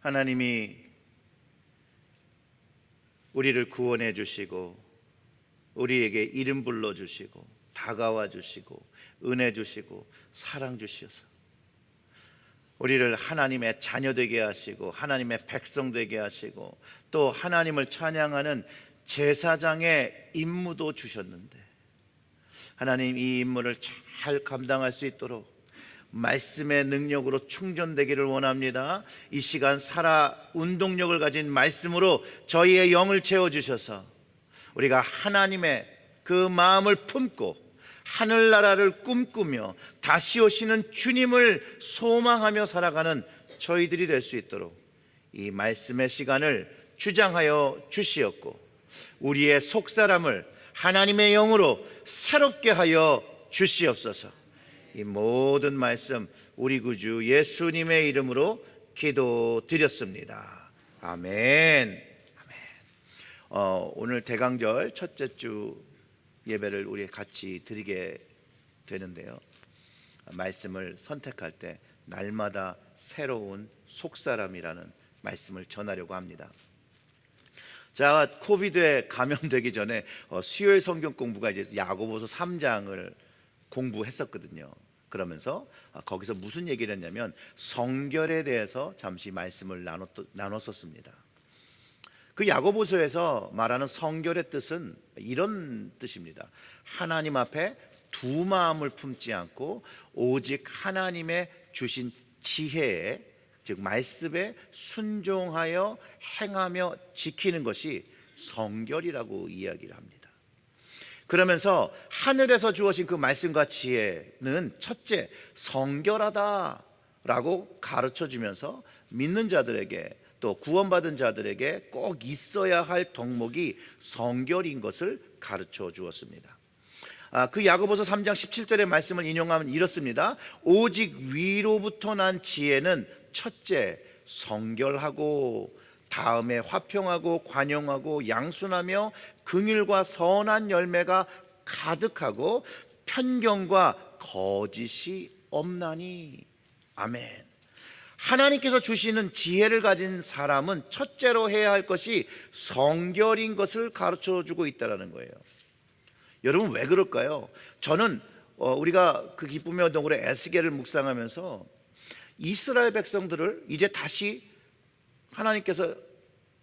하나님이 우리를 구원해 주시고 우리에게 이름 불러 주시고 다가와 주시고 은혜 주시고 사랑 주셔서 우리를 하나님의 자녀 되게 하시고 하나님의 백성 되게 하시고 또 하나님을 찬양하는 제사장의 임무도 주셨는데, 하나님 이 임무를 잘 감당할 수 있도록 말씀의 능력으로 충전되기를 원합니다. 이 시간 살아 운동력을 가진 말씀으로 저희의 영을 채워주셔서 우리가 하나님의 그 마음을 품고 하늘나라를 꿈꾸며 다시 오시는 주님을 소망하며 살아가는 저희들이 될 수 있도록 이 말씀의 시간을 주장하여 주시옵고 우리의 속사람을 하나님의 영으로 새롭게 하여 주시옵소서. 이 모든 말씀 우리 구주 예수님의 이름으로 기도드렸습니다. 아멘. 오늘 대강절 첫째 주 예배를 우리 같이 드리게 되는데요, 말씀을 선택할 때 날마다 새로운 속사람이라는 말씀을 전하려고 합니다. 제가 코비드에 감염되기 전에 수요일 성경 공부가 이제 야고보서 3장을 공부했었거든요. 그러면서 거기서 무슨 얘기를 했냐면 성결에 대해서 잠시 말씀을 나눴었습니다. 그 야고보서에서 말하는 성결의 뜻은 이런 뜻입니다. 하나님 앞에 두 마음을 품지 않고 오직 하나님의 주신 지혜에, 즉 말씀에 순종하여 행하며 지키는 것이 성결이라고 이야기를 합니다. 그러면서 하늘에서 주어진 그 말씀과 지혜는 첫째 성결하다라고 가르쳐주면서 믿는 자들에게 또 구원받은 자들에게 꼭 있어야 할 덕목이 성결인 것을 가르쳐 주었습니다. 그 야고보서 3장 17절의 말씀을 인용하면 이렇습니다. 오직 위로부터 난 지혜는 첫째 성결하고 다음에 화평하고 관용하고 양순하며 긍휼과 선한 열매가 가득하고 편견과 거짓이 없나니. 아멘. 하나님께서 주시는 지혜를 가진 사람은 첫째로 해야 할 것이 성결인 것을 가르쳐주고 있다는 거예요. 여러분 왜 그럴까요? 저는 우리가 그 기쁨의 언덕으로 에스겔을 묵상하면서 이스라엘 백성들을 이제 다시 하나님께서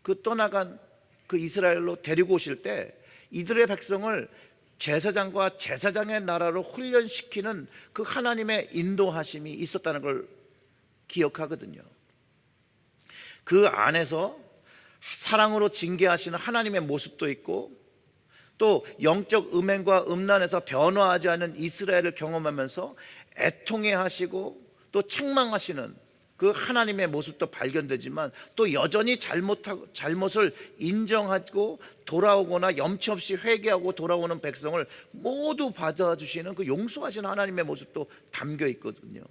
그 떠나간 그 이스라엘로 데리고 오실 때 이들의 백성을 제사장과 제사장의 나라로 훈련시키는 그 하나님의 인도하심이 있었다는 걸 기억하거든요. 그 안에서 사랑으로 징계하시는 하나님의 모습도 있고 또 영적 음행과 음란에서 변화하지 않은 이스라엘을 경험하면서 애통해 하시고 또 책망하시는 그 하나님의 모습도 발견되지만 또 여전히 잘못을 인정하고 돌아오거나 염치 없이 회개하고 돌아오는 백성을 모두 받아주시는 그 용서하시는 하나님의 모습도 담겨 있거든요.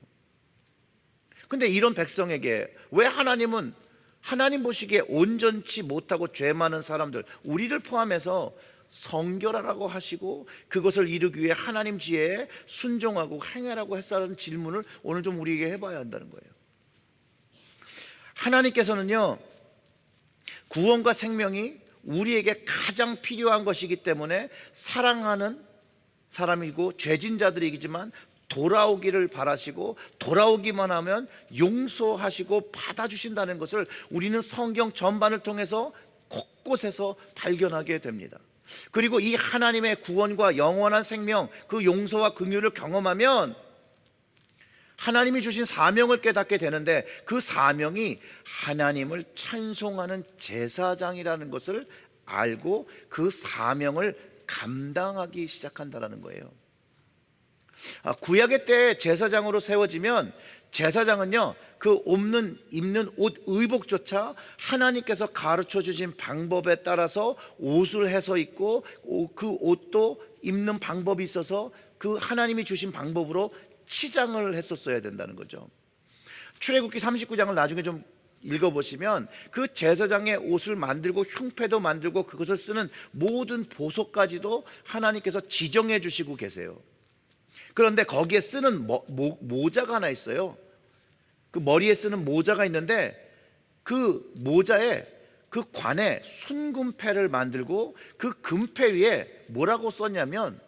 근데 이런 백성에게 왜 하나님은 하나님 보시기에 온전치 못하고 죄 많은 사람들, 우리를 포함해서 성결하라고 하시고 그것을 이루기 위해 하나님 지혜에 순종하고 행하라고 했다는 질문을 오늘 좀 우리에게 해봐야 한다는 거예요. 하나님께서는요, 구원과 생명이 우리에게 가장 필요한 것이기 때문에 사랑하는 사람이고 죄진 자들이지만 돌아오기를 바라시고 돌아오기만 하면 용서하시고 받아주신다는 것을 우리는 성경 전반을 통해서 곳곳에서 발견하게 됩니다. 그리고 이 하나님의 구원과 영원한 생명, 그 용서와 긍휼을 경험하면 하나님이 주신 사명을 깨닫게 되는데 그 사명이 하나님을 찬송하는 제사장이라는 것을 알고 그 사명을 감당하기 시작한다는 거예요. 구약의 때 제사장으로 세워지면 제사장은요, 그 입는 옷 의복조차 하나님께서 가르쳐 주신 방법에 따라서 옷을 해서 입고 그 옷도 입는 방법이 있어서 그 하나님이 주신 방법으로 치장을 했었어야 된다는 거죠. 출애굽기 39장을 나중에 좀 읽어보시면 그 제사장의 옷을 만들고 흉패도 만들고 그것을 쓰는 모든 보석까지도 하나님께서 지정해 주시고 계세요. 그런데 거기에 쓰는 모자가 하나 있어요. 그 머리에 쓰는 모자가 있는데 그 모자에 그 관에 순금패를 만들고 그 금패 위에 뭐라고 썼냐면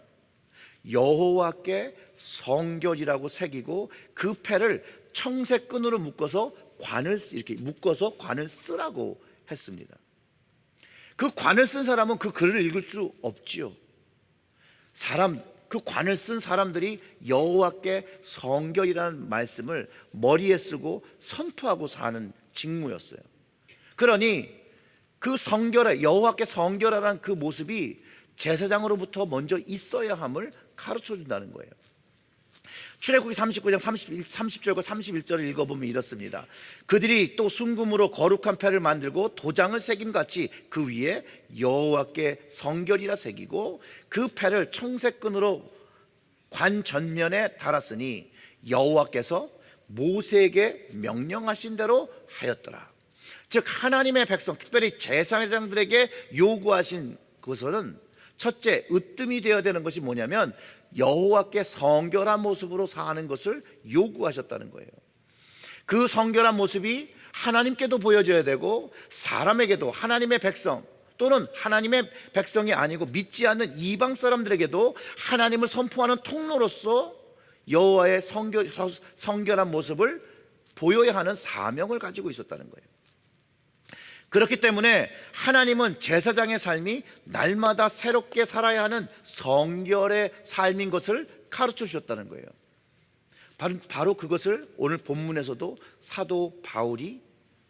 여호와께 성결이라고 새기고 그 패를 청색끈으로 묶어서 관을 이렇게 묶어서 관을 쓰라고 했습니다. 그 관을 쓴 사람은 그 글을 읽을 수 없지요. 그 관을 쓴 사람들이 여호와께 성결이라는 말씀을 머리에 쓰고 선포하고 사는 직무였어요. 그러니 그 성결의 여호와께 성결하라는 그 모습이 제사장으로부터 먼저 있어야 함을 가르쳐 준다는 거예요. 출애굽기 39장 30절과 31절을 읽어보면 이렇습니다. 그들이 또 순금으로 거룩한 패를 만들고 도장을 새김같이 그 위에 여호와께 성결이라 새기고 그 패를 청색끈으로 관 전면에 달았으니 여호와께서 모세에게 명령하신 대로 하였더라. 즉 하나님의 백성, 특별히 제사장들에게 요구하신 것은 첫째, 으뜸이 되어야 되는 것이 뭐냐면 여호와께 성결한 모습으로 사는 것을 요구하셨다는 거예요. 그 성결한 모습이 하나님께도 보여져야 되고 사람에게도, 하나님의 백성 또는 하나님의 백성이 아니고 믿지 않는 이방 사람들에게도 하나님을 선포하는 통로로서 여호와의 성결한 모습을 보여야 하는 사명을 가지고 있었다는 거예요. 그렇기 때문에 하나님은 제사장의 삶이 날마다 새롭게 살아야 하는 성결의 삶인 것을 가르쳐 주셨다는 거예요. 바로 그것을 오늘 본문에서도 사도 바울이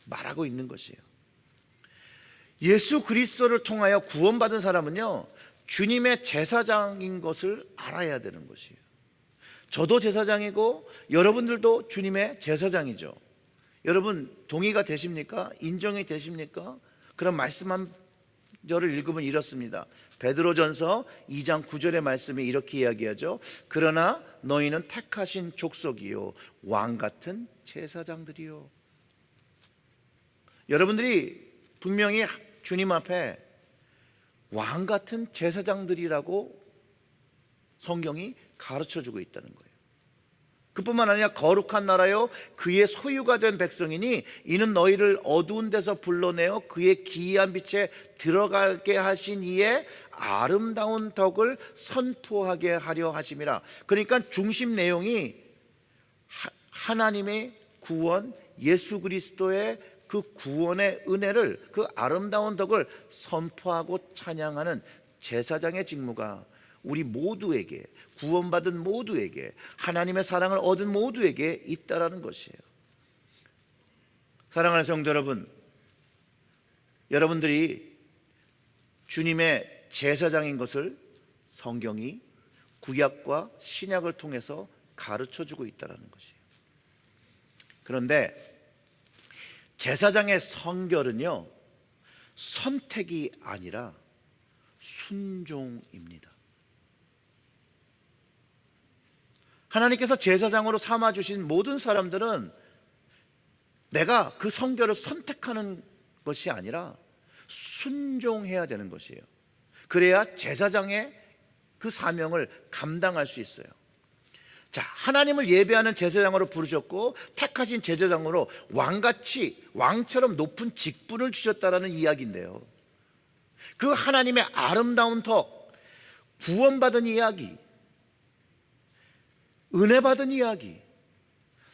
말하고 있는 것이에요. 예수 그리스도를 통하여 구원받은 사람은요, 주님의 제사장인 것을 알아야 되는 것이에요. 저도 제사장이고 여러분들도 주님의 제사장이죠. 여러분 동의가 되십니까? 인정이 되십니까? 그런 말씀 한 절을 읽으면 이렇습니다. 베드로전서 2장 9절의 말씀이 이렇게 이야기하죠. 그러나 너희는 택하신 족속이요 왕같은 제사장들이요. 여러분들이 분명히 주님 앞에 왕같은 제사장들이라고 성경이 가르쳐주고 있다는 거예요. 그뿐만 아니라 거룩한 나라요 그의 소유가 된 백성이니 이는 너희를 어두운 데서 불러내어 그의 기이한 빛에 들어가게 하신 이의 아름다운 덕을 선포하게 하려 하심이라. 그러니까 중심 내용이 하나님의 구원, 예수 그리스도의 그 구원의 은혜를, 그 아름다운 덕을 선포하고 찬양하는 제사장의 직무가 우리 모두에게, 구원받은 모두에게, 하나님의 사랑을 얻은 모두에게 있다라는 것이에요. 사랑하는 성도 여러분, 여러분들이 주님의 제사장인 것을 성경이 구약과 신약을 통해서 가르쳐주고 있다라는 것이에요. 그런데 제사장의 성결은요, 선택이 아니라 순종입니다. 하나님께서 제사장으로 삼아주신 모든 사람들은 내가 그 성결을 선택하는 것이 아니라 순종해야 되는 것이에요. 그래야 제사장의 그 사명을 감당할 수 있어요. 자, 하나님을 예배하는 제사장으로 부르셨고 택하신 제사장으로 왕같이, 왕처럼 높은 직분을 주셨다라는 이야기인데요, 그 하나님의 아름다운 덕, 구원받은 이야기, 은혜 받은 이야기,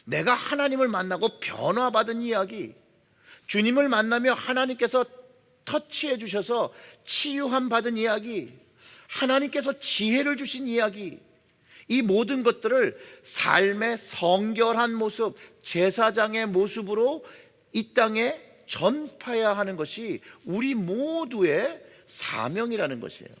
내가 하나님을 만나고 변화받은 이야기, 주님을 만나며 하나님께서 터치해 주셔서 치유함 받은 이야기, 하나님께서 지혜를 주신 이야기, 이 모든 것들을 삶의 성결한 모습, 제사장의 모습으로 이 땅에 전파해야 하는 것이 우리 모두의 사명이라는 것이에요.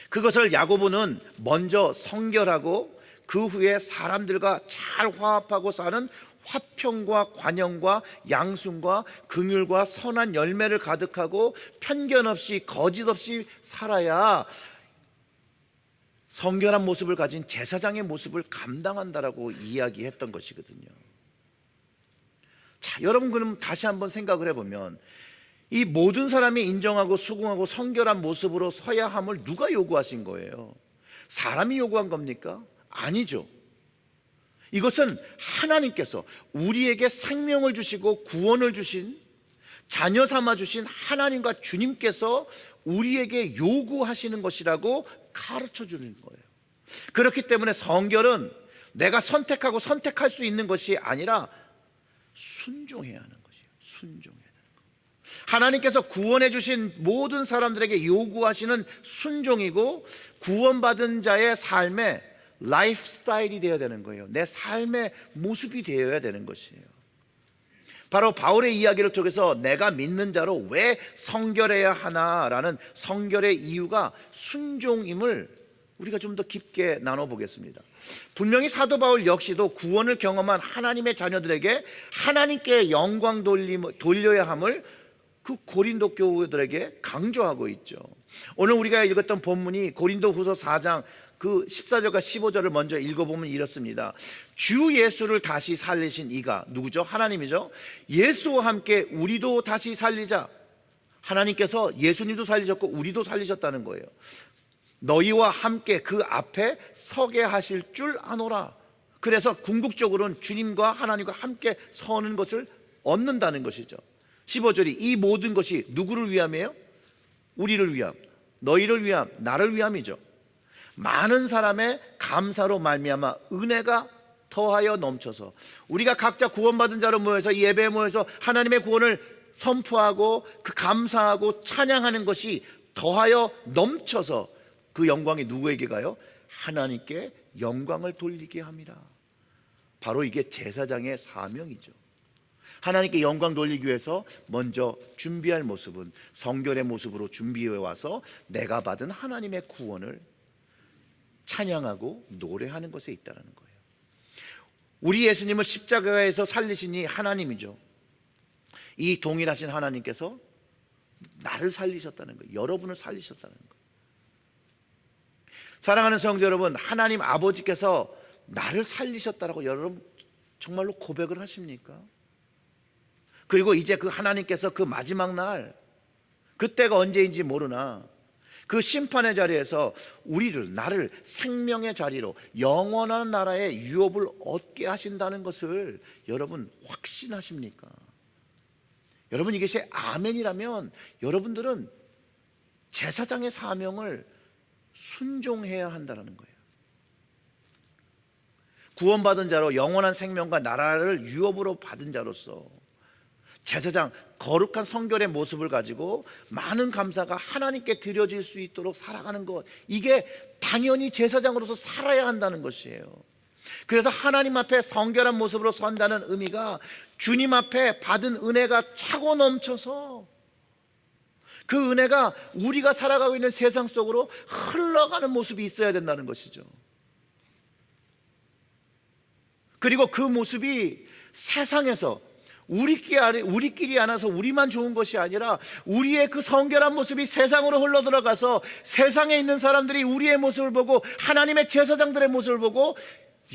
그것을 야고보는 먼저 성결하고 그 후에 사람들과 잘 화합하고 사는 화평과 관용과 양순과 긍휼과 선한 열매를 가득하고 편견 없이 거짓 없이 살아야 성결한 모습을 가진 제사장의 모습을 감당한다라고 이야기했던 것이거든요. 자, 여러분 그럼 다시 한번 생각을 해보면 이 모든 사람이 인정하고 수긍하고 성결한 모습으로 서야 함을 누가 요구하신 거예요? 사람이 요구한 겁니까? 아니죠. 이것은 하나님께서 우리에게 생명을 주시고 구원을 주신, 자녀 삼아 주신 하나님과 주님께서 우리에게 요구하시는 것이라고 가르쳐 주는 거예요. 그렇기 때문에 성결은 내가 선택하고 선택할 수 있는 것이 아니라 순종해야 하는 것이에요. 순종해야 하는 것. 하나님께서 구원해 주신 모든 사람들에게 요구하시는 순종이고, 구원받은 자의 삶의 라이프 스타일이 되어야 되는 거예요. 내 삶의 모습이 되어야 되는 것이에요. 바로 바울의 이야기를 통해서 내가 믿는 자로 왜 성결해야 하나라는 성결의 이유가 순종임을 우리가 좀 더 깊게 나눠보겠습니다. 분명히 사도 바울 역시도 구원을 경험한 하나님의 자녀들에게 하나님께 영광 돌려야 함을 그 고린도 교우들에게 강조하고 있죠. 오늘 우리가 읽었던 본문이 고린도후서 4장 그 14절과 15절을 먼저 읽어보면 이렇습니다. 주 예수를 다시 살리신 이가 누구죠? 하나님이죠. 예수와 함께 우리도 다시 살리자. 하나님께서 예수님도 살리셨고 우리도 살리셨다는 거예요. 너희와 함께 그 앞에 서게 하실 줄 아노라. 그래서 궁극적으로는 주님과 하나님과 함께 서는 것을 얻는다는 것이죠. 15절이 이 모든 것이 누구를 위함이에요? 우리를 위함, 너희를 위함, 나를 위함이죠. 많은 사람의 감사로 말미암아 은혜가 더하여 넘쳐서, 우리가 각자 구원받은 자로 모여서 예배에 모여서 하나님의 구원을 선포하고 그 감사하고 찬양하는 것이 더하여 넘쳐서 그 영광이 누구에게 가요? 하나님께 영광을 돌리게 함이라. 바로 이게 제사장의 사명이죠. 하나님께 영광 돌리기 위해서 먼저 준비할 모습은 성결의 모습으로 준비해 와서 내가 받은 하나님의 구원을 찬양하고 노래하는 것에 있다는 거예요. 우리 예수님을 십자가에서 살리시니 하나님이죠. 이 동일하신 하나님께서 나를 살리셨다는 거예요. 여러분을 살리셨다는 거예요. 사랑하는 성도 여러분, 하나님 아버지께서 나를 살리셨다라고 여러분 정말로 고백을 하십니까? 그리고 이제 그 하나님께서 그 마지막 날, 그때가 언제인지 모르나 그 심판의 자리에서 우리를, 나를 생명의 자리로 영원한 나라의 유업을 얻게 하신다는 것을 여러분 확신하십니까? 여러분 이것이 아멘이라면 여러분들은 제사장의 사명을 순종해야 한다는 거예요. 구원받은 자로 영원한 생명과 나라를 유업으로 받은 자로서 제사장, 거룩한 성결의 모습을 가지고 많은 감사가 하나님께 드려질 수 있도록 살아가는 것, 이게 당연히 제사장으로서 살아야 한다는 것이에요. 그래서 하나님 앞에 성결한 모습으로 선다는 의미가 주님 앞에 받은 은혜가 차고 넘쳐서 그 은혜가 우리가 살아가고 있는 세상 속으로 흘러가는 모습이 있어야 된다는 것이죠. 그리고 그 모습이 세상에서 우리끼리 안아서 우리만 좋은 것이 아니라 우리의 그 성결한 모습이 세상으로 흘러들어가서 세상에 있는 사람들이 우리의 모습을 보고 하나님의 제사장들의 모습을 보고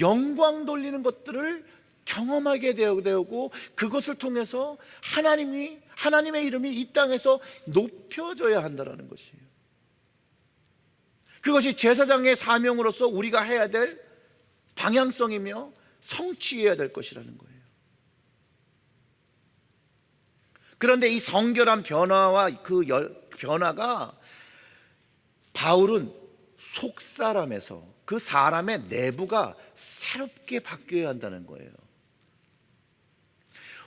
영광 돌리는 것들을 경험하게 되고, 그것을 통해서 하나님의 이름이 이 땅에서 높여져야 한다는 것이에요. 그것이 제사장의 사명으로서 우리가 해야 될 방향성이며 성취해야 될 것이라는 거예요. 그런데 이 성결한 변화와 그 변화가 바울은 속사람에서 그 사람의 내부가 새롭게 바뀌어야 한다는 거예요.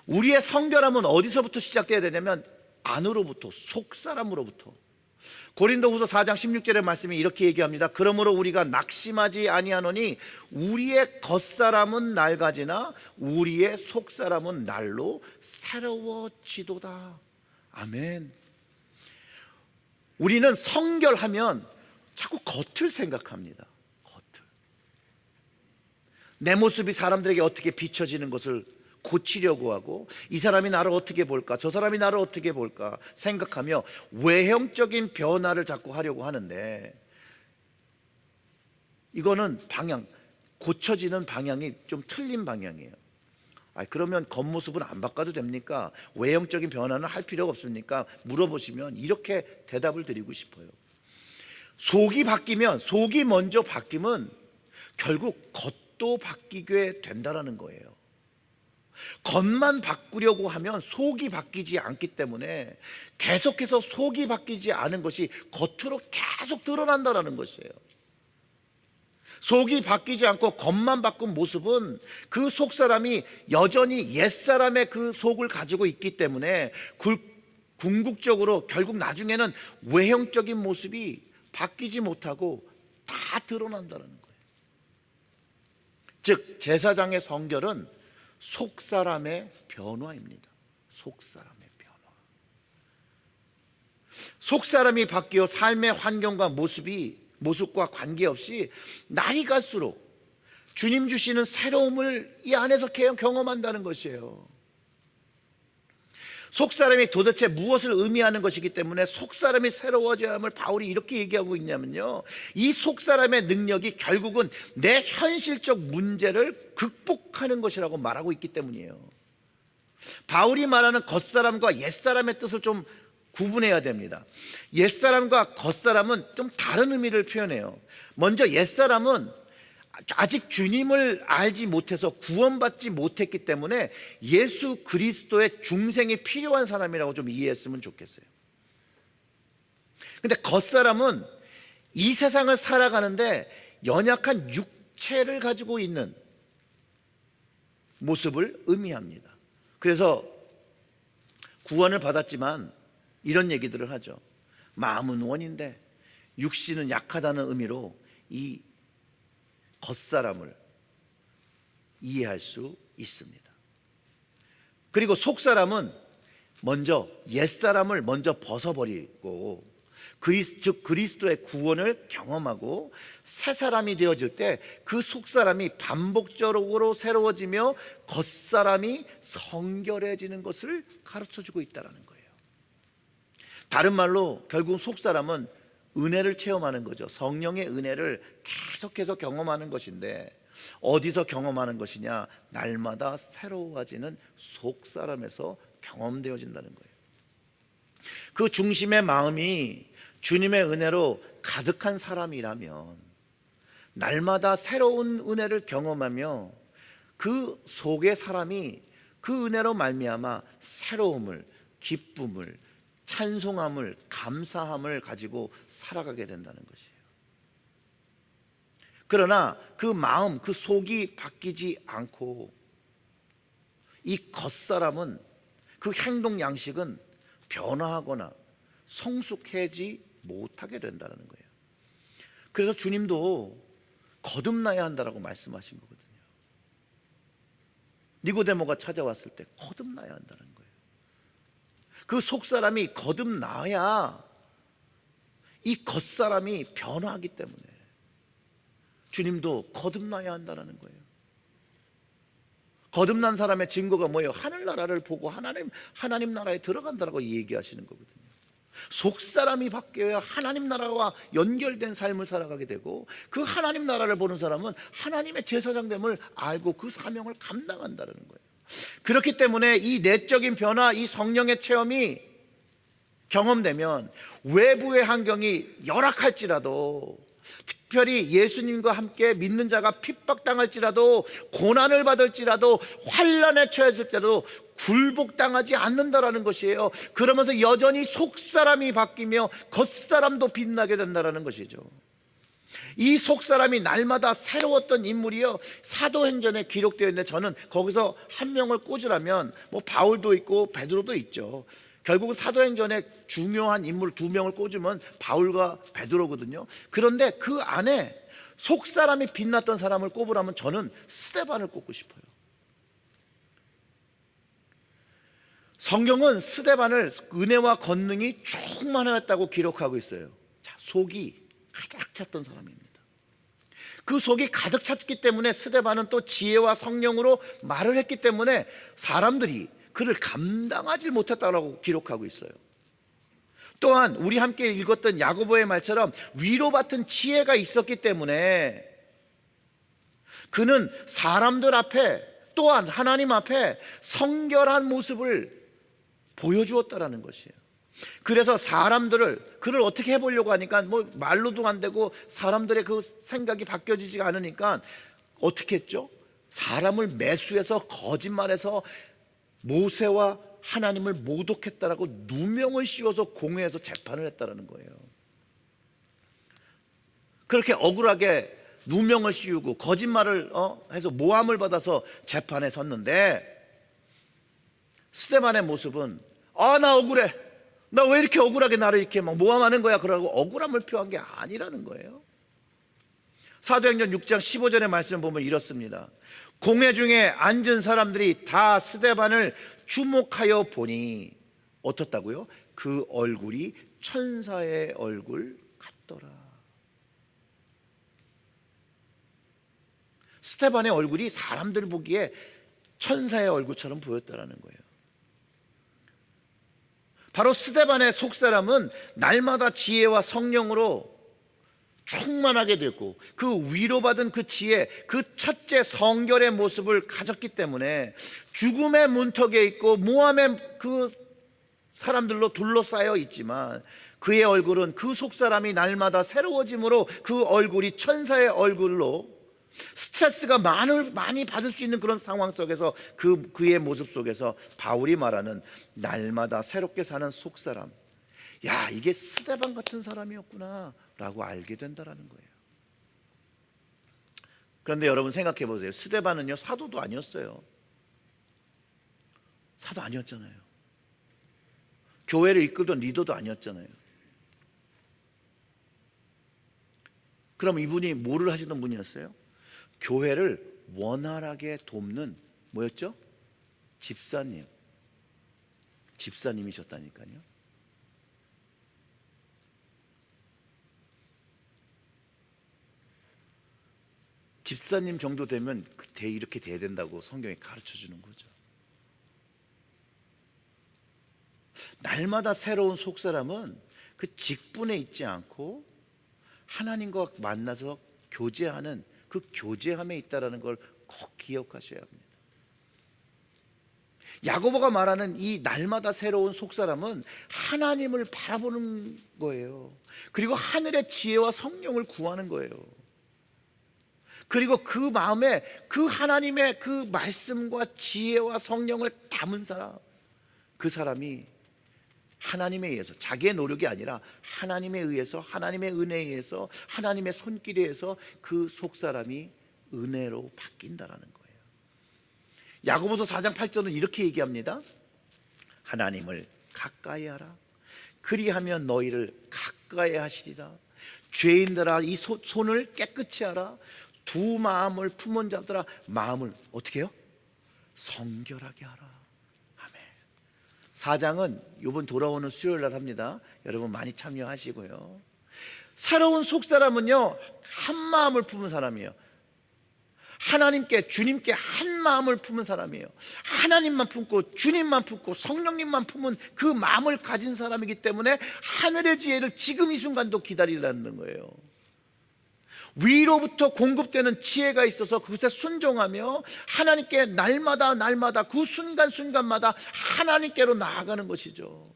우리의 성결함은 어디서부터 시작돼야 되냐면 안으로부터, 속사람으로부터. 고린도후서 4장 16절의 말씀이 이렇게 얘기합니다. 그러므로 우리가 낙심하지 아니하노니 우리의 겉사람은 낡아지나 우리의 속사람은 날로 새로워지도다. 아멘. 우리는 성결하면 자꾸 겉을 생각합니다. 겉을. 내 모습이 사람들에게 어떻게 비춰지는 것을 고치려고 하고, 이 사람이 나를 어떻게 볼까, 저 사람이 나를 어떻게 볼까 생각하며 외형적인 변화를 자꾸 하려고 하는데, 이거는 고쳐지는 방향이 좀 틀린 방향이에요. 그러면 겉모습은 안 바꿔도 됩니까? 외형적인 변화는 할 필요가 없습니까? 물어보시면 이렇게 대답을 드리고 싶어요. 속이 먼저 바뀌면 결국 겉도 바뀌게 된다라는 거예요. 겉만 바꾸려고 하면 속이 바뀌지 않기 때문에 계속해서 속이 바뀌지 않은 것이 겉으로 계속 드러난다라는 것이에요. 속이 바뀌지 않고 겉만 바꾼 모습은 그 속사람이 여전히 옛사람의 그 속을 가지고 있기 때문에 궁극적으로 결국 나중에는 외형적인 모습이 바뀌지 못하고 다 드러난다는 거예요. 즉 제사장의 성결은 속사람의 변화입니다. 속사람의 변화. 속사람이 바뀌어 삶의 환경과 모습과 관계없이 날이 갈수록 주님 주시는 새로움을 이 안에서 경험한다는 것이에요. 속사람이 도대체 무엇을 의미하는 것이기 때문에 속사람이 새로워져야 함을 바울이 이렇게 얘기하고 있냐면요, 이 속사람의 능력이 결국은 내 현실적 문제를 극복하는 것이라고 말하고 있기 때문이에요. 바울이 말하는 겉사람과 옛사람의 뜻을 좀 구분해야 됩니다. 옛사람과 겉사람은 좀 다른 의미를 표현해요. 먼저 옛사람은 아직 주님을 알지 못해서 구원받지 못했기 때문에 예수 그리스도의 중생이 필요한 사람이라고 좀 이해했으면 좋겠어요. 근데 겉사람은 이 세상을 살아가는데 연약한 육체를 가지고 있는 모습을 의미합니다. 그래서 구원을 받았지만 이런 얘기들을 하죠. 마음은 원인데 육신은 약하다는 의미로 이 겉사람을 이해할 수 있습니다. 그리고 속사람은 먼저 옛사람을 먼저 벗어버리고 즉 그리스도의 구원을 경험하고 새 사람이 되어질 때 그 속사람이 반복적으로 새로워지며 겉사람이 성결해지는 것을 가르쳐주고 있다는 거예요. 다른 말로 결국 속사람은 은혜를 체험하는 거죠. 성령의 은혜를 계속해서 경험하는 것인데 어디서 경험하는 것이냐? 날마다 새로워지는 속사람에서 경험되어진다는 거예요. 그 중심의 마음이 주님의 은혜로 가득한 사람이라면 날마다 새로운 은혜를 경험하며 그 속의 사람이 그 은혜로 말미암아 새로움을, 기쁨을, 찬송함을, 감사함을 가지고 살아가게 된다는 것이에요. 그러나 그 마음, 그 속이 바뀌지 않고 이 겉사람은, 그 행동 양식은 변화하거나 성숙해지 못하게 된다는 거예요. 그래서 주님도 거듭나야 한다라고 말씀하신 거거든요. 니고데모가 찾아왔을 때 거듭나야 한다는 거예요. 그 속사람이 거듭나야 이 겉사람이 변화하기 때문에 주님도 거듭나야 한다는 거예요. 거듭난 사람의 증거가 뭐예요? 하늘나라를 보고 하나님 나라에 들어간다라고 얘기하시는 거거든요. 속사람이 바뀌어야 하나님 나라와 연결된 삶을 살아가게 되고 그 하나님 나라를 보는 사람은 하나님의 제사장됨을 알고 그 사명을 감당한다는 거예요. 그렇기 때문에 이 내적인 변화, 이 성령의 체험이 경험되면 외부의 환경이 열악할지라도, 특별히 예수님과 함께 믿는 자가 핍박당할지라도, 고난을 받을지라도, 환난에 처해질지라도 굴복당하지 않는다라는 것이에요. 그러면서 여전히 속사람이 바뀌며 겉사람도 빛나게 된다라는 것이죠. 이 속사람이 날마다 새로웠던 인물이요, 사도행전에 기록되어 있는데 저는 거기서 한 명을 꽂으라면 뭐 바울도 있고 베드로도 있죠. 결국은 사도행전에 중요한 인물 두 명을 꽂으면 바울과 베드로거든요. 그런데 그 안에 속사람이 빛났던 사람을 꼽으라면 저는 스데반을 꼽고 싶어요. 성경은 스데반을 은혜와 권능이 충만하였다고 기록하고 있어요. 자, 속이 가득 찼던 사람입니다. 그 속이 가득 찼기 때문에 스데반은 또 지혜와 성령으로 말을 했기 때문에 사람들이 그를 감당하지 못했다고 기록하고 있어요. 또한 우리 함께 읽었던 야고보의 말처럼 위로받은 지혜가 있었기 때문에 그는 사람들 앞에 또한 하나님 앞에 성결한 모습을 보여주었다라는 것이에요. 그래서 그를 어떻게 해보려고 하니까 뭐 말로도 안 되고 사람들의 그 생각이 바뀌어지지가 않으니까 어떻게 했죠? 사람을 매수해서 거짓말해서 모세와 하나님을 모독했다라고 누명을 씌워서 공회에서 재판을 했다라는 거예요. 그렇게 억울하게 누명을 씌우고 거짓말을 해서 모함을 받아서 재판에 섰는데, 스데반의 모습은 나 억울해, 나 왜 이렇게 억울하게 나를 이렇게 막 모함하는 거야, 그러고 억울함을 표한 게 아니라는 거예요. 사도행전 6장 15절의 말씀을 보면 이렇습니다. 공회 중에 앉은 사람들이 다 스데반을 주목하여 보니 어떻다고요? 그 얼굴이 천사의 얼굴 같더라. 스데반의 얼굴이 사람들 보기에 천사의 얼굴처럼 보였다라는 거예요. 바로 스데반의 속사람은 날마다 지혜와 성령으로 충만하게 됐고, 그 위로받은 그 지혜, 그 첫째 성결의 모습을 가졌기 때문에 죽음의 문턱에 있고 모함의 그 사람들로 둘러싸여 있지만, 그의 얼굴은 그 속사람이 날마다 새로워짐으로 그 얼굴이 천사의 얼굴로, 스트레스가 많이 받을 수 있는 그런 상황 속에서 그의 모습 속에서 바울이 말하는 날마다 새롭게 사는 속사람, 야, 이게 스데반 같은 사람이었구나 라고 알게 된다라는 거예요. 그런데 여러분 생각해 보세요. 스데반은요, 사도도 아니었어요. 사도 아니었잖아요. 교회를 이끌던 리더도 아니었잖아요. 그럼 이분이 뭐를 하시던 분이었어요? 교회를 원활하게 돕는 뭐였죠? 집사님이셨다니까요. 집사님 정도 되면 이렇게 돼야 된다고 성경이 가르쳐 주는 거죠. 날마다 새로운 속사람은 그 직분에 있지 않고 하나님과 만나서 교제하는 그 교제함에 있다라는 걸 꼭 기억하셔야 합니다. 야고보가 말하는 이 날마다 새로운 속사람은 하나님을 바라보는 거예요. 그리고 하늘의 지혜와 성령을 구하는 거예요. 그리고 그 마음에 그 하나님의 그 말씀과 지혜와 성령을 담은 사람, 그 사람이 하나님에 의해서, 자기의 노력이 아니라 하나님에 의해서, 하나님의 은혜에 의해서, 하나님의 손길에 의해서 그 속사람이 은혜로 바뀐다라는 거예요. 야고보서 4장 8절은 이렇게 얘기합니다. 하나님을 가까이 하라. 그리하면 너희를 가까이 하시리라. 죄인들아, 이 손을 깨끗이 하라. 두 마음을 품은 자들아, 마음을 어떻게 해요? 성결하게 하라. 아멘. 4장은 이번 돌아오는 수요일 날 합니다. 여러분 많이 참여하시고요. 새로운 속사람은요, 한 마음을 품은 사람이에요. 하나님께, 주님께 한 마음을 품은 사람이에요. 하나님만 품고 주님만 품고 성령님만 품은 그 마음을 가진 사람이기 때문에 하늘의 지혜를 지금 이 순간도 기다리라는 거예요. 위로부터 공급되는 지혜가 있어서 그것에 순종하며 하나님께 날마다 그 순간순간마다 하나님께로 나아가는 것이죠.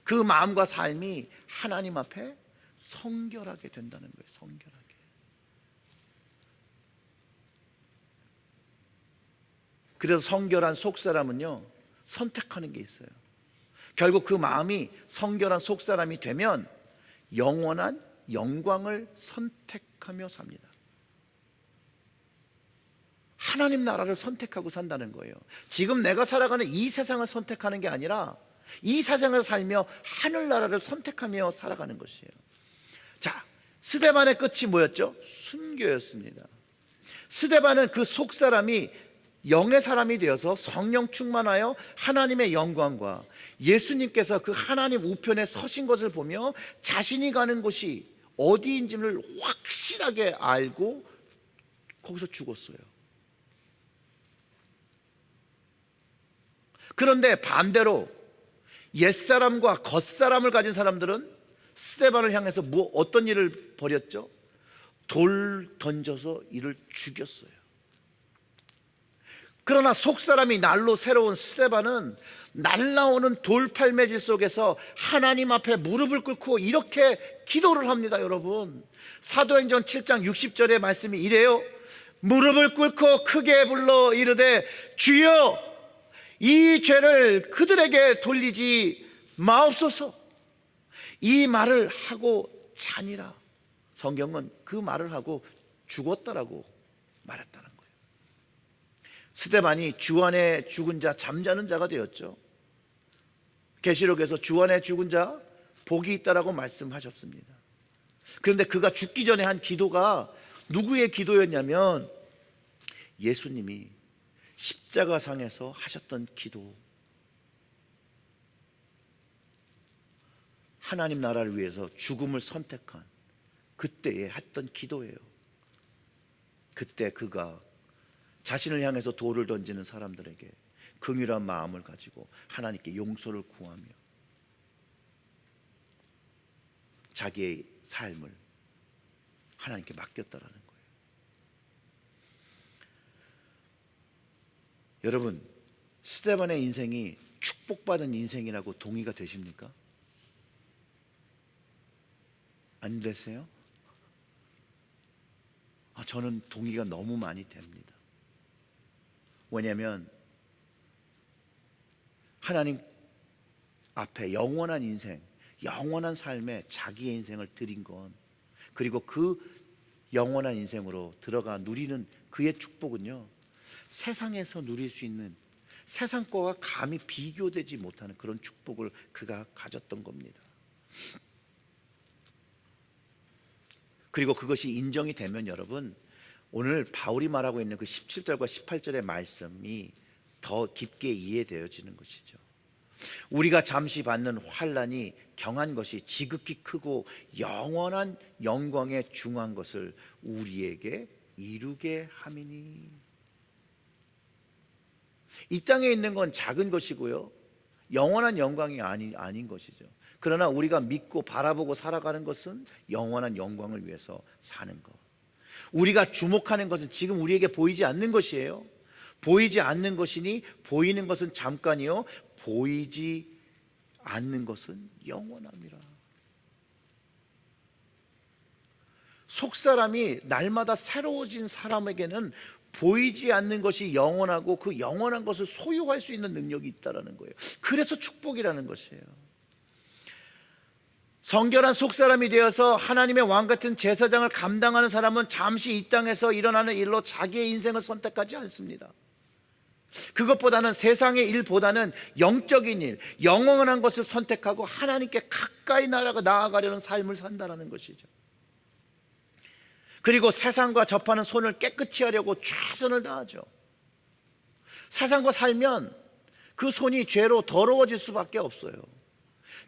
그 마음과 삶이 하나님 앞에 성결하게 된다는 거예요. 성결하게. 그래서 성결한 속사람은요, 선택하는 게 있어요. 결국 그 마음이 성결한 속사람이 되면 영원한 영광을 선택하며 삽니다. 하나님 나라를 선택하고 산다는 거예요. 지금 내가 살아가는 이 세상을 선택하는 게 아니라 이 세상을 살며 하늘나라를 선택하며 살아가는 것이에요. 자, 스데반의 끝이 뭐였죠? 순교였습니다. 스데반은 그 속사람이 영의 사람이 되어서 성령 충만하여 하나님의 영광과 예수님께서 그 하나님 우편에 서신 것을 보며 자신이 가는 곳이 어디인지를 확실하게 알고 거기서 죽었어요. 그런데 반대로 옛사람과 겉사람을 가진 사람들은 스데반을 향해서 어떤 일을 벌였죠? 돌 던져서 이를 죽였어요. 그러나 속사람이 날로 새로운 스데반은 날라오는 돌팔매질 속에서 하나님 앞에 무릎을 꿇고 이렇게 기도를 합니다. 여러분, 사도행전 7장 60절의 말씀이 이래요. 무릎을 꿇고 크게 불러 이르되 주여 이 죄를 그들에게 돌리지 마옵소서. 이 말을 하고 자니라. 성경은 그 말을 하고 죽었다라고 말했다는 거예요. 스데반이 주 안에 죽은 자, 잠자는 자가 되었죠. 계시록에서 주 안에 죽은 자 복이 있다라고 말씀하셨습니다. 그런데 그가 죽기 전에 한 기도가 누구의 기도였냐면 예수님이 십자가상에서 하셨던 기도, 하나님 나라를 위해서 죽음을 선택한 그때에 했던 기도예요. 그때 그가 자신을 향해서 돌을 던지는 사람들에게 긍휼한 마음을 가지고 하나님께 용서를 구하며 자기의 삶을 하나님께 맡겼다라는 거예요. 여러분, 스데반의 인생이 축복받은 인생이라고 동의가 되십니까? 안 되세요? 저는 동의가 너무 많이 됩니다. 왜냐하면 하나님 앞에 영원한 인생, 영원한 삶에 자기의 인생을 드린 건, 그리고 그 영원한 인생으로 들어가 누리는 그의 축복은요, 세상에서 누릴 수 있는 세상 것과 감히 비교되지 못하는 그런 축복을 그가 가졌던 겁니다. 그리고 그것이 인정이 되면 여러분, 오늘 바울이 말하고 있는 그 17절과 18절의 말씀이 더 깊게 이해되어지는 것이죠. 우리가 잠시 받는 환난이 경한 것이 지극히 크고 영원한 영광에 중한 것을 우리에게 이루게 함이니. 이 땅에 있는 건 작은 것이고요, 영원한 영광이 아닌 것이죠. 그러나 우리가 믿고 바라보고 살아가는 것은 영원한 영광을 위해서 사는 것. 우리가 주목하는 것은 지금 우리에게 보이지 않는 것이에요. 보이지 않는 것이니 보이는 것은 잠깐이요 보이지 않는 것은 영원함이라. 속사람이 날마다 새로워진 사람에게는 보이지 않는 것이 영원하고 그 영원한 것을 소유할 수 있는 능력이 있다는 거예요. 그래서 축복이라는 것이에요. 성결한 속사람이 되어서 하나님의 왕같은 제사장을 감당하는 사람은 잠시 이 땅에서 일어나는 일로 자기의 인생을 선택하지 않습니다. 그것보다는 세상의 일보다는 영적인 일, 영원한 것을 선택하고 하나님께 가까이 나아가려는 삶을 산다는 것이죠. 그리고 세상과 접하는 손을 깨끗이 하려고 최선을 다하죠. 세상과 살면 그 손이 죄로 더러워질 수밖에 없어요.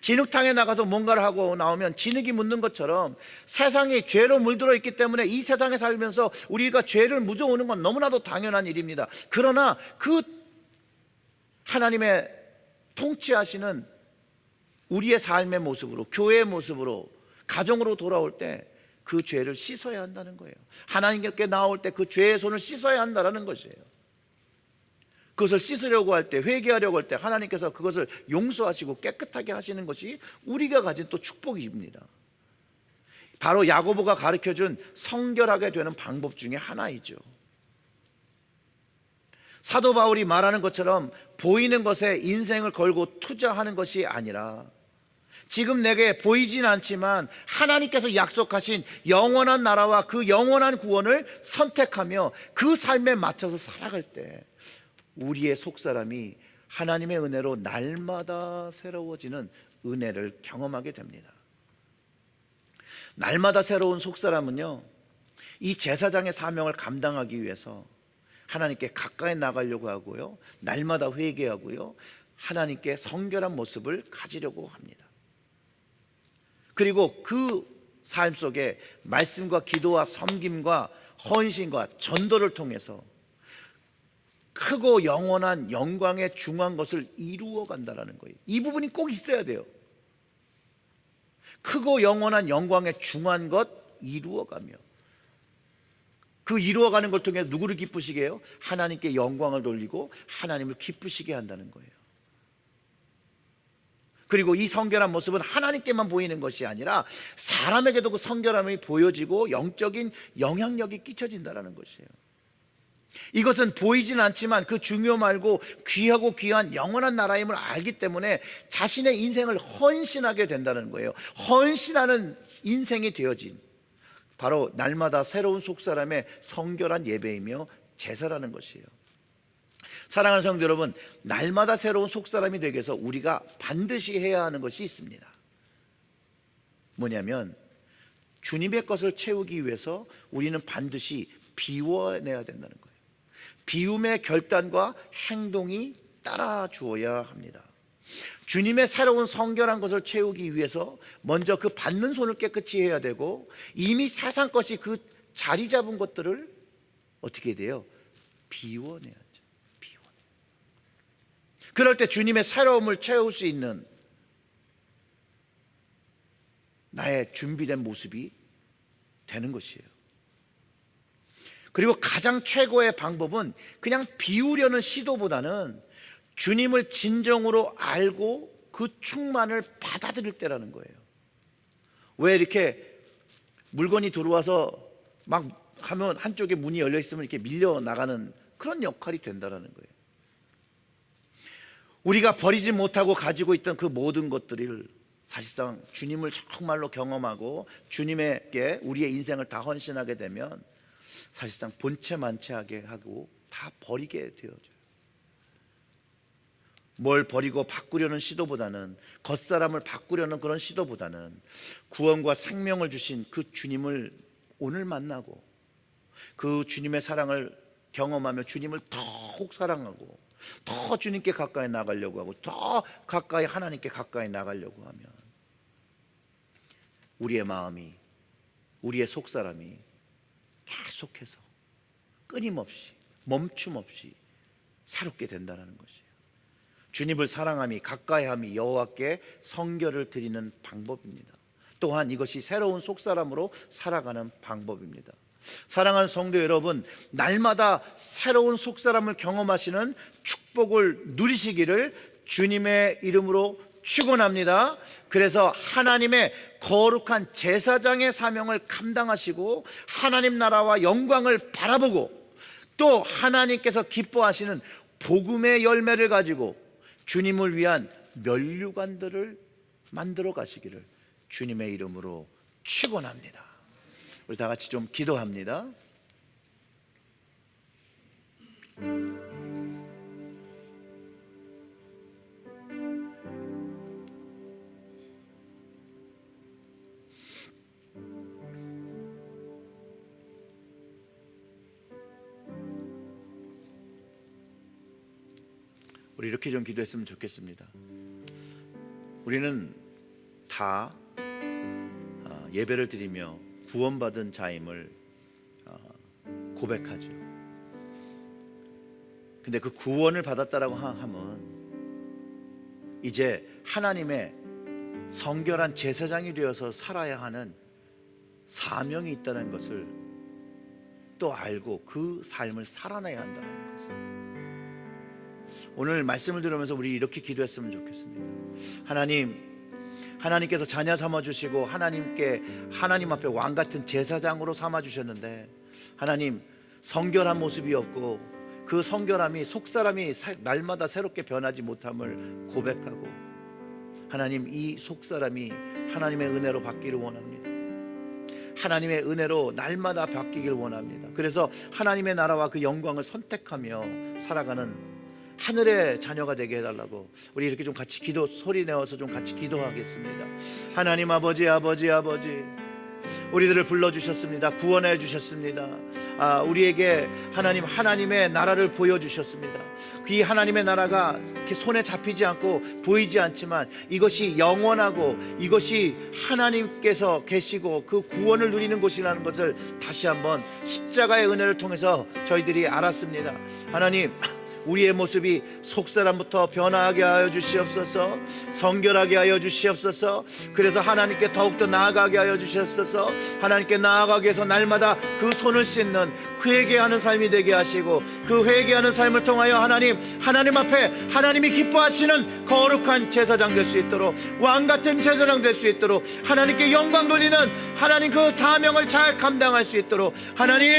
진흙탕에 나가서 뭔가를 하고 나오면 진흙이 묻는 것처럼 세상이 죄로 물들어 있기 때문에 이 세상에 살면서 우리가 죄를 묻어오는 건 너무나도 당연한 일입니다. 그러나 그 하나님의 통치하시는 우리의 삶의 모습으로, 교회의 모습으로, 가정으로 돌아올 때 그 죄를 씻어야 한다는 거예요. 하나님께 나올 때 그 죄의 손을 씻어야 한다는 것이에요. 그것을 씻으려고 할 때, 회개하려고 할 때 하나님께서 그것을 용서하시고 깨끗하게 하시는 것이 우리가 가진 또 축복입니다. 바로 야고보가 가르쳐준 성결하게 되는 방법 중에 하나이죠. 사도 바울이 말하는 것처럼 보이는 것에 인생을 걸고 투자하는 것이 아니라 지금 내게 보이진 않지만 하나님께서 약속하신 영원한 나라와 그 영원한 구원을 선택하며 그 삶에 맞춰서 살아갈 때 우리의 속사람이 하나님의 은혜로 날마다 새로워지는 은혜를 경험하게 됩니다. 날마다 새로운 속사람은요, 이 제사장의 사명을 감당하기 위해서 하나님께 가까이 나가려고 하고요, 날마다 회개하고요, 하나님께 성결한 모습을 가지려고 합니다. 그리고 그 삶 속에 말씀과 기도와 섬김과 헌신과 전도를 통해서 크고 영원한 영광에 중한 것을 이루어 간다는 거예요. 이 부분이 꼭 있어야 돼요. 크고 영원한 영광에 중한 것 이루어가며, 그 이루어가는 걸 통해 누구를 기쁘시게 해요? 하나님께 영광을 돌리고 하나님을 기쁘시게 한다는 거예요. 그리고 이 성결한 모습은 하나님께만 보이는 것이 아니라 사람에게도 그 성결함이 보여지고 영적인 영향력이 끼쳐진다는 것이에요. 이것은 보이진 않지만 그 중요 말고 귀하고 귀한 영원한 나라임을 알기 때문에 자신의 인생을 헌신하게 된다는 거예요. 헌신하는 인생이 되어진 바로 날마다 새로운 속사람의 성결한 예배이며 제사라는 것이에요. 사랑하는 성도 여러분, 날마다 새로운 속사람이 되기 위해서 우리가 반드시 해야 하는 것이 있습니다. 뭐냐면 주님의 것을 채우기 위해서 우리는 반드시 비워내야 된다는 거예요. 비움의 결단과 행동이 따라 주어야 합니다. 주님의 새로운 성결한 것을 채우기 위해서 먼저 그 받는 손을 깨끗이 해야 되고, 이미 세상 것이 그 자리 잡은 것들을 어떻게 돼요? 비워내야죠. 비워내. 그럴 때 주님의 새로움을 채울 수 있는 나의 준비된 모습이 되는 것이에요. 그리고 가장 최고의 방법은 그냥 비우려는 시도보다는 주님을 진정으로 알고 그 충만을 받아들일 때라는 거예요. 왜 이렇게 물건이 들어와서 막 하면 한쪽에 문이 열려 있으면 이렇게 밀려 나가는 그런 역할이 된다는 거예요. 우리가 버리지 못하고 가지고 있던 그 모든 것들을 사실상 주님을 정말로 경험하고 주님에게 우리의 인생을 다 헌신하게 되면 사실상 본체만체하게 하고 다 버리게 되어져요. 뭘 버리고 바꾸려는 시도보다는, 겉사람을 바꾸려는 그런 시도보다는 구원과 생명을 주신 그 주님을 오늘 만나고 그 주님의 사랑을 경험하며 주님을 더욱 사랑하고 더 주님께 가까이 나가려고 하고 더 가까이 하나님께 가까이 나가려고 하면 우리의 마음이, 우리의 속사람이 계속해서 끊임없이 멈춤 없이 새롭게 된다는 것이에요. 주님을 사랑함이, 가까이함이 여호와께 성결을 드리는 방법입니다. 또한 이것이 새로운 속사람으로 살아가는 방법입니다. 사랑하는 성도 여러분, 날마다 새로운 속사람을 경험하시는 축복을 누리시기를 주님의 이름으로 축원합니다. 그래서 하나님의 거룩한 제사장의 사명을 감당하시고 하나님 나라와 영광을 바라보고 또 하나님께서 기뻐하시는 복음의 열매를 가지고 주님을 위한 면류관들을 만들어 가시기를 주님의 이름으로 축원합니다. 우리 다 같이 좀 기도합니다. 우리 이렇게 좀 기도했으면 좋겠습니다. 우리는 다 예배를 드리며 구원받은 자임을 고백하죠. 근데 그 구원을 받았다라고 하면 이제 하나님의 성결한 제사장이 되어서 살아야 하는 사명이 있다는 것을 또 알고 그 삶을 살아내야 한다는 것을, 오늘 말씀을 들으면서 우리 이렇게 기도했으면 좋겠습니다. 하나님께서 자녀 삼아주시고 하나님 앞에 왕같은 제사장으로 삼아주셨는데, 하나님 성결한 모습이 없고 그 성결함이 속사람이 날마다 새롭게 변하지 못함을 고백하고, 하나님 이 속사람이 하나님의 은혜로 바뀌기를 원합니다. 하나님의 은혜로 날마다 바뀌길 원합니다. 그래서 하나님의 나라와 그 영광을 선택하며 살아가는 하늘의 자녀가 되게 해달라고 우리 이렇게 좀 같이 기도 소리 내어서 좀 같이 기도하겠습니다. 하나님 아버지, 우리들을 불러주셨습니다. 구원해 주셨습니다. 우리에게 하나님의 나라를 보여주셨습니다. 이 하나님의 나라가 이렇게 손에 잡히지 않고 보이지 않지만 이것이 영원하고 이것이 하나님께서 계시고 그 구원을 누리는 곳이라는 것을 다시 한번 십자가의 은혜를 통해서 저희들이 알았습니다. 하나님, 우리의 모습이 속사람부터 변화하게 하여 주시옵소서. 성결하게 하여 주시옵소서. 그래서 하나님께 더욱더 나아가게 하여 주시옵소서. 하나님께 나아가기 위해서 날마다 그 손을 씻는 회개하는 삶이 되게 하시고, 그 회개하는 삶을 통하여 하나님 앞에 하나님이 기뻐하시는 거룩한 제사장 될 수 있도록, 왕같은 제사장 될 수 있도록, 하나님께 영광 돌리는 하나님 그 사명을 잘 감당할 수 있도록 하나님,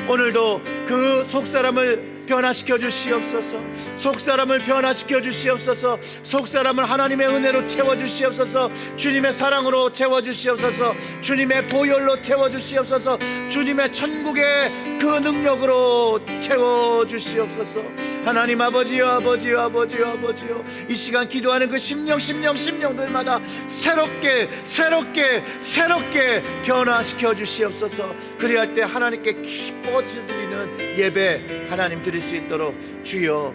오늘도 그 속사람을 변화시켜 주시옵소서. 속사람을 변화시켜 주시옵소서. 속사람을 하나님의 은혜로 채워 주시옵소서. 주님의 사랑으로 채워 주시옵소서. 주님의 보혈로 채워 주시옵소서. 주님의 천국의 그 능력으로 채워 주시옵소서. 하나님 아버지요, 아버지요, 아버지요, 아버지요, 이 시간 기도하는 그 심령들마다 새롭게 변화시켜 주시옵소서. 그리할 때 하나님께 기뻐드리는 예배 하나님 드릴 수 있도록 주여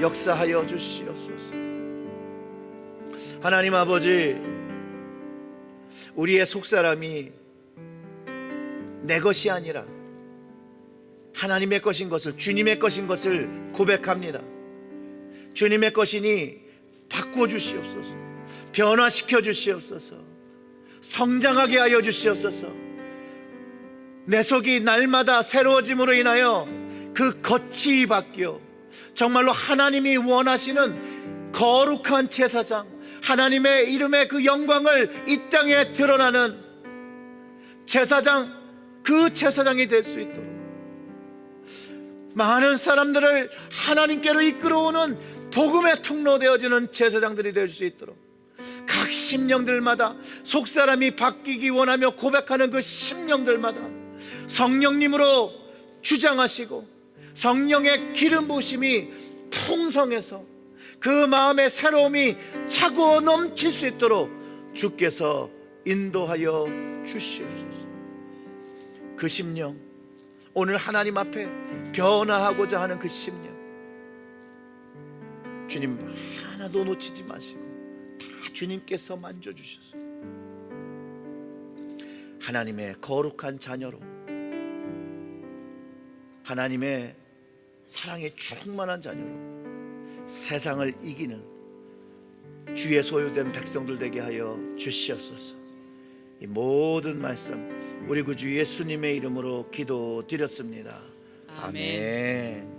역사하여 주시옵소서. 하나님 아버지, 우리의 속사람이 내 것이 아니라 하나님의 것인 것을, 주님의 것인 것을 고백합니다. 주님의 것이니 바꾸어 주시옵소서. 변화시켜 주시옵소서. 성장하게 하여 주시옵소서. 내 속이 날마다 새로워짐으로 인하여 그 겉이 바뀌어 정말로 하나님이 원하시는 거룩한 제사장, 하나님의 이름의 그 영광을 이 땅에 드러나는 제사장, 그 제사장이 될 수 있도록, 많은 사람들을 하나님께로 이끌어오는 복음의 통로 되어지는 제사장들이 될 수 있도록, 각 심령들마다 속사람이 바뀌기 원하며 고백하는 그 심령들마다 성령님으로 주장하시고 성령의 기름 부으심이 풍성해서 그 마음의 새로움이 차고 넘칠 수 있도록 주께서 인도하여 주시옵소서. 그 심령, 오늘 하나님 앞에 변화하고자 하는 그 심령, 주님 하나도 놓치지 마시고 다 주님께서 만져주셔서 하나님의 거룩한 자녀로, 하나님의 사랑에 충만한 자녀로 세상을 이기는 주의 소유된 백성들 되게 하여 주시옵소서. 이 모든 말씀 우리 구주 예수님의 이름으로 기도드렸습니다. 아멘.